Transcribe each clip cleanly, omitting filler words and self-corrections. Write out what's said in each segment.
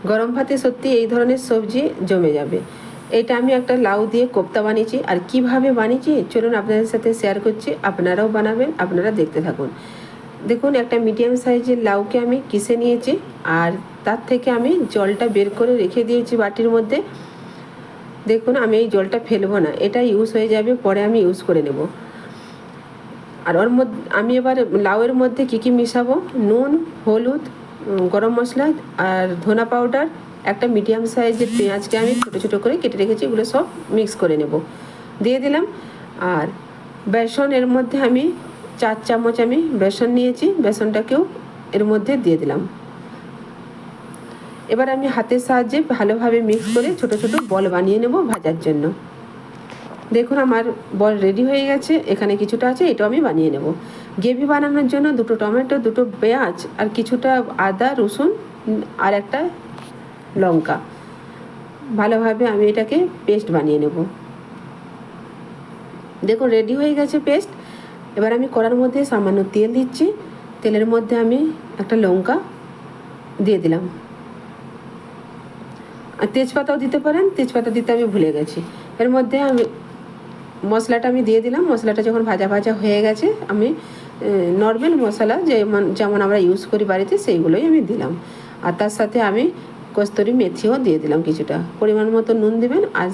গরম ভাতে সত্যি এই ধরনের সবজি জমে যাবে। এটা আমি একটা লাউ দিয়ে কোপ্তা বানিয়েছি, আর কিভাবে বানিয়েছি চলুন আপনাদের সাথে শেয়ার করছি, আপনারাও বানাবেন, আপনারা দেখতে থাকুন। দেখুন, একটা মিডিয়াম সাইজের লাউকে আমি কিসে নিয়েছি, আর তার থেকে আমি জলটা বের করে রেখে দিয়েছি বাটির মধ্যে। দেখুন, আমি এই জলটা ফেলবো না, এটা ইউজ হয়ে যাবে, পরে আমি ইউজ করে নেব। আর ওর মধ্যে আমি এবার লাউয়ের মধ্যে কী কী মিশাবো, নুন, হলুদ, গরম মশলা আর ধনা পাউডার, একটা মিডিয়াম সাইজের পেঁয়াজকে আমি ছোটো ছোটো করে কেটে রেখেছি, এগুলো সব মিক্স করে নেব, দিয়ে দিলাম। আর বেসন, এর মধ্যে আমি 4 চামচ আমি বেসন নিয়েছি, বেসনটাকেও এর মধ্যে দিয়ে দিলাম। এবার আমি হাতের সাহায্যে ভালোভাবে মিক্স করে ছোট ছোট বল বানিয়ে নেব ভাজার জন্য। দেখুন, আমার বল রেডি হয়ে গেছে, এখানে কিছুটা আছে, এটাও আমি বানিয়ে নেব। গ্রেভি বানানোর জন্য 2টো টমেটো, 2টো পেঁয়াজ আর কিছুটা আদা রসুন আর একটা লঙ্কা, ভালোভাবে আমি এটাকে পেস্ট বানিয়ে নেব। দেখুন, রেডি হয়ে গেছে পেস্ট। এবার আমি কড়ার মধ্যে সামান্য তেল দিচ্ছি, তেলের মধ্যে আমি একটা লঙ্কা দিয়ে দিলাম, আর তেজপাতাও দিতে পারেন, তেজপাতা দিতে আমি ভুলে গেছি। এর মধ্যে আমি মশলাটা আমি দিয়ে দিলাম। মশলাটা যখন ভাজা ভাজা হয়ে গেছে, আমি নর্মাল মশলা যেমন আমরা ইউজ করি বাড়িতে সেইগুলোই আমি দিলাম, আর তার সাথে আমি কস্তুরি মেথিও দিয়ে দিলাম কিছুটা। পরিমাণ মতো নুন দেবেন, আর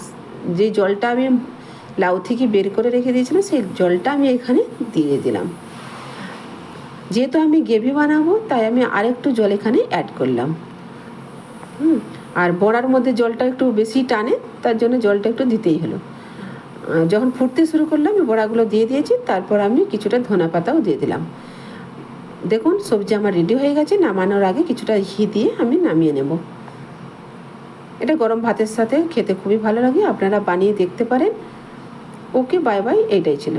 যে জলটা আমি লাউ থেকে বের করে রেখে দিয়েছিলাম সেই জলটা আমি এখানে দিয়ে দিলাম। যেহেতু আমি গ্রেভি বানাবো তাই আমি আরেকটু জল এখানে অ্যাড করলাম। আর বড়ার মধ্যে জলটা একটু বেশি টানে, তার জন্য জলটা একটু দিতেই হলো। যখন ফুটতে শুরু করলাম, আমি বড়াগুলো দিয়ে দিয়েছি, তারপর আমি কিছুটা ধনে পাতাও দিয়ে দিলাম। দেখুন, সবজি আমার রেডি হয়ে গেছে। নামানোর আগে কিছুটা ঘি দিয়ে আমি নামিয়ে নেব। এটা গরম ভাতের সাথে খেতে খুবই ভালো লাগে, আপনারা বানিয়ে দেখতে পারেন। ওকে, বাই বাই, এইটাই ছিল।